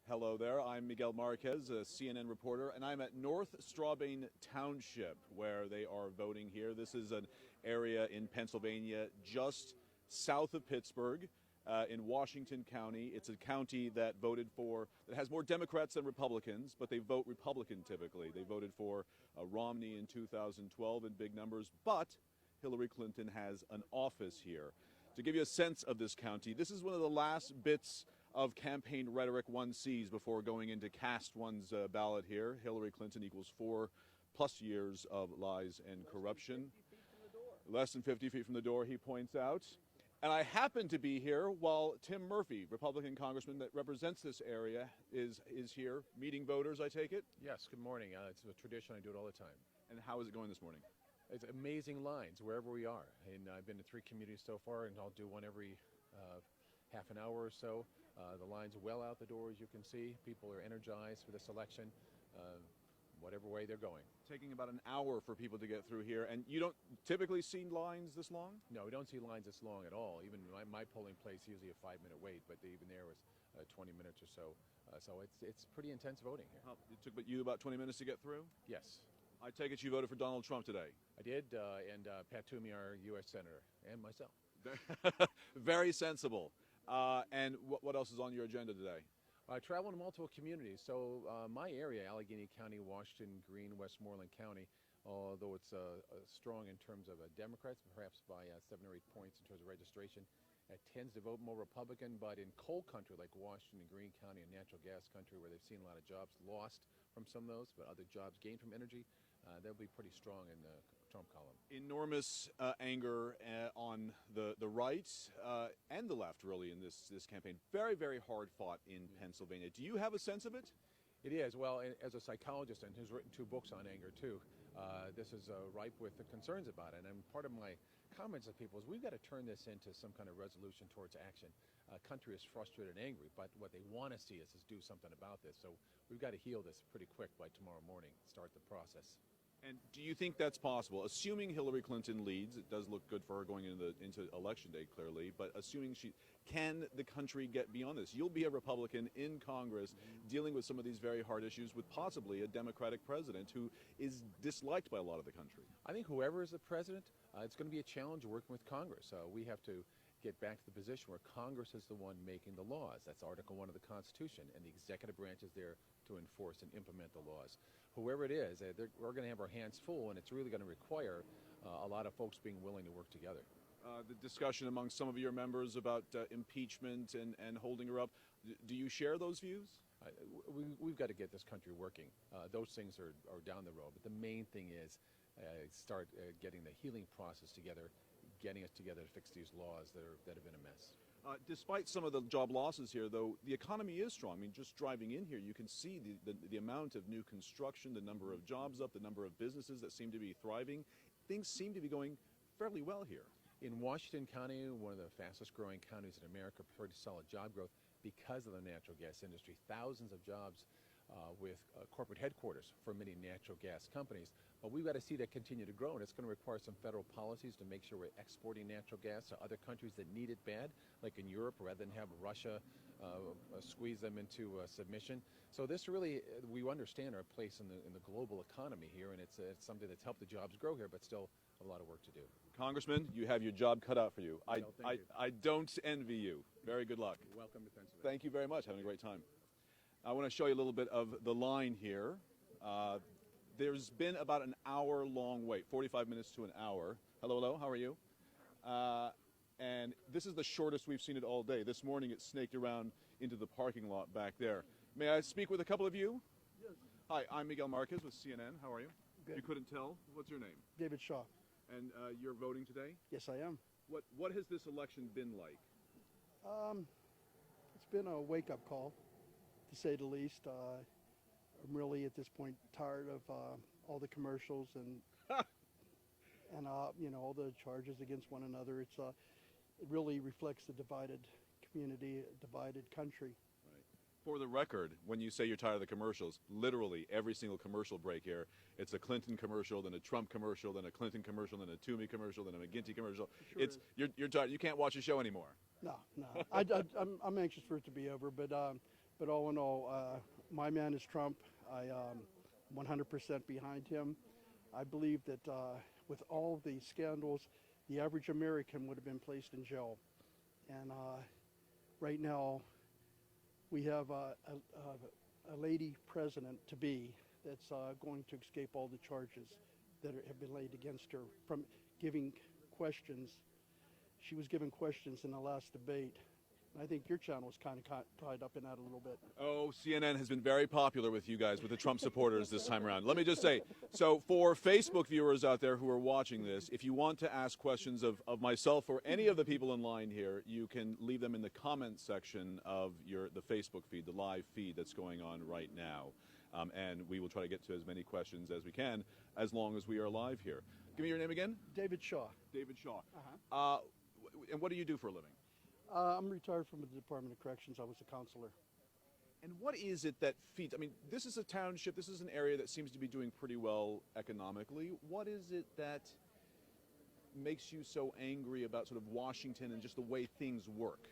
Hello there, I'm Miquel Marquez, a CNN reporter, and I'm at North Strabane Township, where they are voting here. This is an area in Pennsylvania just south of Pittsburgh, in Washington County. It's a county that has more Democrats than Republicans, but they vote Republican typically. They voted for Romney in 2012 in big numbers, but Hillary Clinton has an office here. To give you a sense of this county, this is one of the last bits of campaign rhetoric one sees before going in to cast one's ballot here. Hillary Clinton equals 4+ years of lies and corruption. Less than 50 feet from the door, he points out. And I happen to be here while Tim Murphy, Republican congressman that represents this area, is here meeting voters, I take it? Yes, good morning. It's a tradition. I do it all the time. And how is it going this morning? It's amazing lines wherever we are. And I've been to 3 communities so far, and I'll do one every half an hour or so. The line's well out the door, as you can see. People are energized for this election, whatever way they're going. Taking about an hour for people to get through here, and you don't typically see lines this long? No, we don't see lines this long at all. Even my polling place, usually a 5-minute wait, but even there was 20 minutes or so. So it's pretty intense voting here. It took you about 20 minutes to get through? Yes. I take it you voted for Donald Trump today? I did, and Pat Toomey, our U.S. Senator, and myself. Very sensible. And what else is on your agenda today? I travel to multiple communities. So my area, Allegheny County, Washington, Greene, Westmoreland County, although it's strong in terms of Democrats, perhaps by 7 or 8 points in terms of registration, it tends to vote more Republican. But in coal country like Washington, Greene County, and natural gas country, where they've seen a lot of jobs lost from some of those, but other jobs gained from energy, they'll be pretty strong in the Trump column. Enormous anger on the right and the left, really, in this campaign. Very, very hard fought in Pennsylvania. Do you have a sense of it? It is. Well, as a psychologist and who's written 2 books on anger, too, this is ripe with the concerns about it. And part of my comments to people is we've got to turn this into some kind of resolution towards action. Country is frustrated and angry, but what they want to see is do something about this. So we've got to heal this pretty quick by tomorrow morning, start the process. And do you think that's possible? Assuming Hillary Clinton leads, it does look good for her going into election day, clearly, but assuming can the country get beyond this? You'll be a Republican in Congress dealing with some of these very hard issues with possibly a Democratic president who is disliked by a lot of the country. I think whoever is the president, it's going to be a challenge working with Congress. We have to get back to the position where Congress is the one making the laws. That's Article 1 of the Constitution, and the executive branch is there to enforce and implement the laws. Whoever it is, we're going to have our hands full, and it's really going to require a lot of folks being willing to work together. The discussion among some of your members about impeachment and holding her up, do you share those views? We've got to get this country working. Those things are down the road, but the main thing is start getting the healing process together, getting us together to fix these laws that have been a mess. Despite some of the job losses here, though, the economy is strong. I mean, just driving in here, you can see the amount of new construction, the number of jobs up, the number of businesses that seem to be thriving. Things seem to be going fairly well here. In Washington County, one of the fastest growing counties in America, pretty solid job growth because of the natural gas industry. Thousands of jobs with corporate headquarters for many natural gas companies. But we've got to see that continue to grow, and it's going to require some federal policies to make sure we're exporting natural gas to other countries that need it bad, like in Europe, rather than have Russia squeeze them into submission. So this really, we understand our place in the global economy here, and it's something that's helped the jobs grow here, but still a lot of work to do. Congressman, you have your job cut out for you. Thank you. I don't envy you. Very good luck. Welcome to Pennsylvania. Thank you very much. Having a great time. I want to show you a little bit of the line here. There's been about an hour-long wait, 45 minutes to an hour. Hello, how are you? And this is the shortest we've seen it all day. This morning it snaked around into the parking lot back there. May I speak with a couple of you? Yes. Hi, I'm Miquel Marquez with CNN. How are you? Good. You couldn't tell? What's your name? David Shaw. And you're voting today? Yes, I am. What has this election been like? It's been a wake-up call, to say the least. I'm really, at this point, tired of all the commercials and all the charges against one another. It really reflects the divided community, a divided country. Right. For the record, when you say you're tired of the commercials, literally every single commercial break here, it's a Clinton commercial, then a Trump commercial, then a Clinton commercial, then a Toomey commercial, then a McGinty commercial. Sure. You're tired. You can't watch the show anymore. No. I'm anxious for it to be over, but But all in all, my man is Trump. I 100% behind him. I believe that with all the scandals, the average American would have been placed in jail. And right now, we have a lady president-to-be that's going to escape all the charges that have been laid against her from giving questions. She was given questions in the last debate. I think your channel is kind of tied up in that a little bit. Oh, CNN has been very popular with you guys, with the Trump supporters this time around. Let me just say, so for Facebook viewers out there who are watching this, if you want to ask questions of myself or any of the people in line here, you can leave them in the comments section of the Facebook feed, the live feed that's going on right now. And we will try to get to as many questions as we can, as long as we are live here. Give me your name again. David Shaw. David Shaw. Uh-huh. And what do you do for a living? I'm retired from the Department of Corrections. I was a counselor. And what is it that feeds? I mean, this is a township. This is an area that seems to be doing pretty well economically. What is it that makes you so angry about sort of Washington and just the way things work?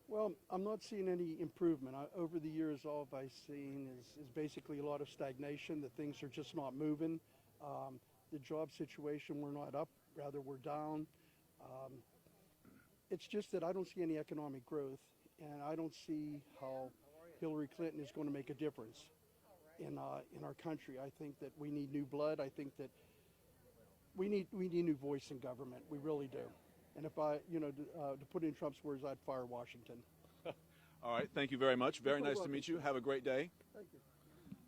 Well, I'm not seeing any improvement. Over the years, all I've seen is basically a lot of stagnation, that things are just not moving. The job situation, we're not up, rather we're down. It's just that I don't see any economic growth, and I don't see how Hillary Clinton is going to make a difference in our country. I think that we need new blood. I think that we need new voice in government. We really do. And if to put in Trump's words, I'd fire Washington. All right, thank you very much. Very nice to welcome. meet you. Have a great day. Thank you.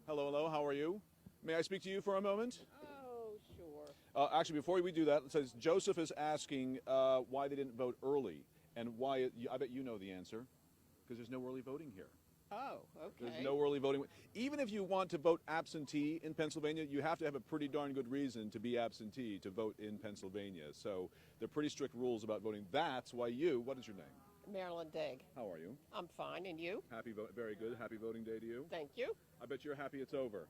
Hello, how are you? May I speak to you for a moment? Oh, sure. Actually, before we do that, it says Joseph is asking why they didn't vote early, and why. I bet you know the answer, because there's no early voting here. Oh, okay. There's no early voting. Even if you want to vote absentee in Pennsylvania, you have to have a pretty darn good reason to be absentee to vote in Pennsylvania. So there are pretty strict rules about voting. That's why what is your name? Marilyn Digg. How are you? I'm fine, and you? Very good. Happy voting day to you. Thank you. I bet you're happy it's over.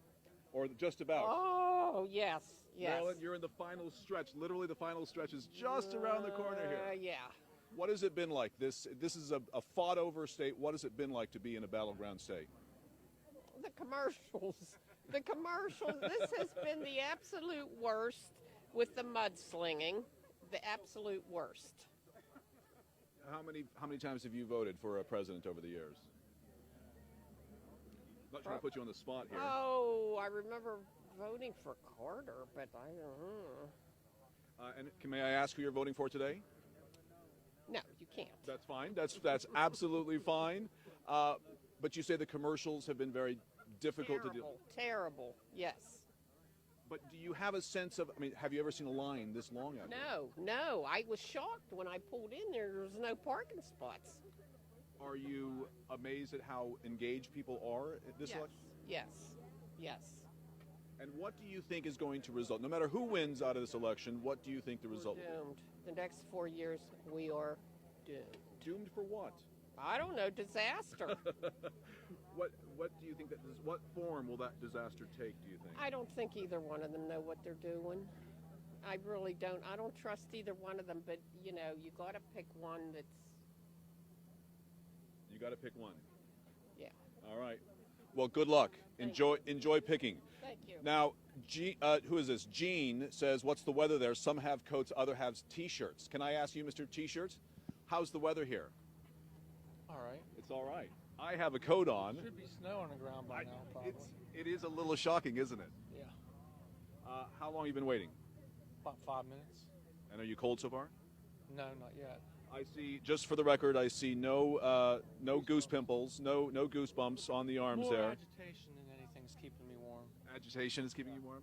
Or just about. Oh, yes, yes. Marilyn, you're in the final stretch. Literally the final stretch is just around the corner here. Yeah. What has it been like? This is a fought-over state. What has it been like to be in a battleground state? The commercials. The commercials. This has been the absolute worst with the mudslinging. The absolute worst. How many times have you voted for a president over the years? I'm not trying to put you on the spot here. Oh, I remember voting for Carter, but I don't know. May I ask who you're voting for today? No, you can't. That's fine. That's absolutely fine. But you say the commercials have been very difficult to do. Terrible, yes. But do you have a sense of, have you ever seen a line this long out here? No. I was shocked when I pulled in there. There was no parking spots. Are you amazed at how engaged people are at this election? Yes. And what do you think is going to result? No matter who wins out of this election, what do you think the result will be? Doomed. The next 4 years, we are doomed. Doomed for what? I don't know, disaster. What do you think what form will that disaster take, do you think? I don't think either one of them know what they're doing. I really don't. I don't trust either one of them, but, you got to pick one that's... You got to pick one. Yeah. All right. Well, good luck. Enjoy picking. Thank you. Now, who is this? Gene says, what's the weather there? Some have coats, other have T-shirts. Can I ask you, Mr. T-shirts, how's the weather here? All right. It's all right. I have a coat on. Should be snow on the ground by now, probably. It is a little shocking, isn't it? Yeah. How long have you been waiting? About 5 minutes. And are you cold so far? No, not yet. I see, just for the record, I see no goose pimples, no goosebumps on the arms More there. agitation than anything's keeping me warm. Agitation is keeping you warm?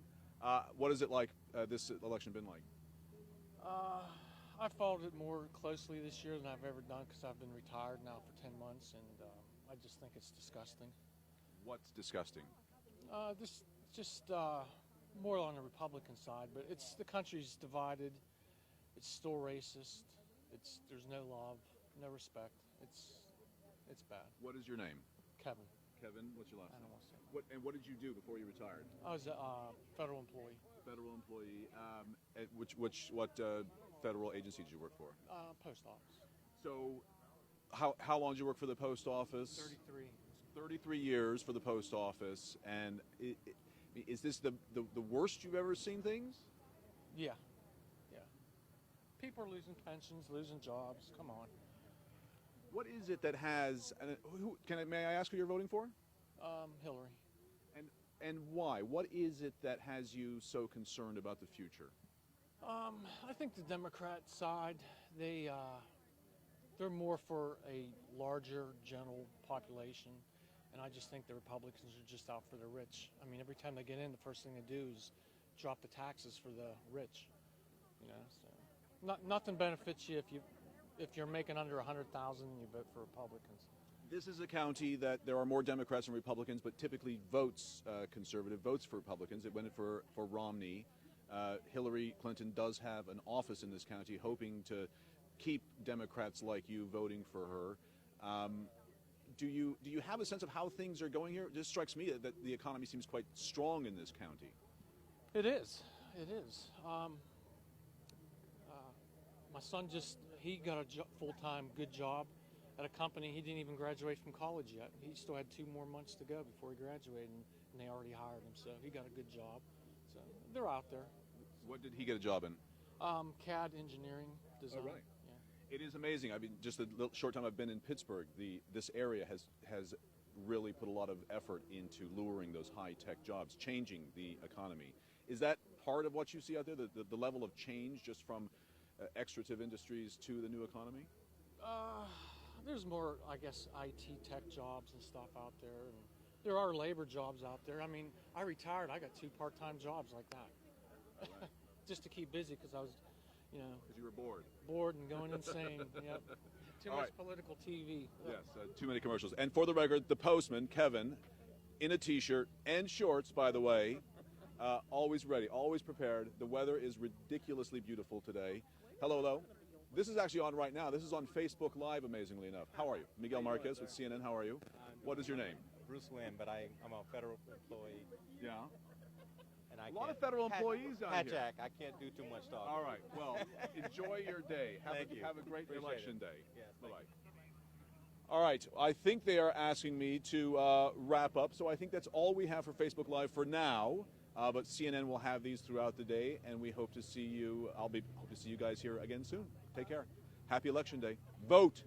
What is it like, this election been like? I followed it more closely this year than I've ever done because I've been retired now for 10 months, and I just think it's disgusting. What's disgusting? This just more on the Republican side, but the country's divided. It's still racist. There's no love, no respect. It's bad. What is your name? Kevin. Kevin, what's your last I don't name? want to say. What did you do before you retired? I was a federal employee. Federal employee. What federal agency did you work for? Post office. So, how long did you work for the post office? 33. 33 years for the post office, and is this the worst you've ever seen things? Yeah, yeah. People are losing pensions, losing jobs. Come on. What is it that has? May I ask who you're voting for? Hillary. And why? What is it that has you so concerned about the future? I think the Democrat side, they're more for a larger general population, and I just think the Republicans are just out for the rich. I mean, every time they get in, the first thing they do is drop the taxes for the rich. You know, so nothing benefits you if you're making under 100,000 and you vote for Republicans. This is a county that there are more Democrats and Republicans, but typically votes conservative, votes for Republicans. It went for Romney. Hillary Clinton does have an office in this county, hoping to keep Democrats like you voting for her. Do you have a sense of how things are going here? It just strikes me that the economy seems quite strong in this county. It is. It is. My son he got a full-time good job at a company. He didn't even graduate from college yet. He still had 2 more months to go before he graduated, and they already hired him. So he got a good job. So they're out there. What did he get a job in? CAD engineering design. Oh, right. Yeah. It is amazing. I mean, just the little short time I've been in Pittsburgh, this area has really put a lot of effort into luring those high-tech jobs, changing the economy. Is that part of what you see out there, the level of change just from extractive industries to the new economy? There's more, I guess, IT tech jobs and stuff out there, and there are labor jobs out there. I mean, I retired. I got 2 part-time jobs like that, Right. just to keep busy because I was, Because you were bored. bored and going insane. Yep. Too All much right. political TV. Yes, too many commercials. And for the record, the postman, Kevin, in a T-shirt and shorts, by the way, always ready, always prepared. The weather is ridiculously beautiful today. Hello. This is actually on right now. This is on Facebook Live, amazingly enough. How are you? Miquel Marquez with CNN. How are you? What is your name? Bruce Wynn, but I'm a federal employee. Yeah. And I A lot can't- of federal employees down Pat here. Jack, I can't do too much talking. All right. Well, enjoy your day. Thank you. Have a great Appreciate election it. day. Yes, thank Bye-bye. you. All right. I think they are asking me to wrap up, so I think that's all we have for Facebook Live for now. But CNN will have these throughout the day, and we hope to see you. Hope to see you guys here again soon. Take care. Happy Election Day. Vote.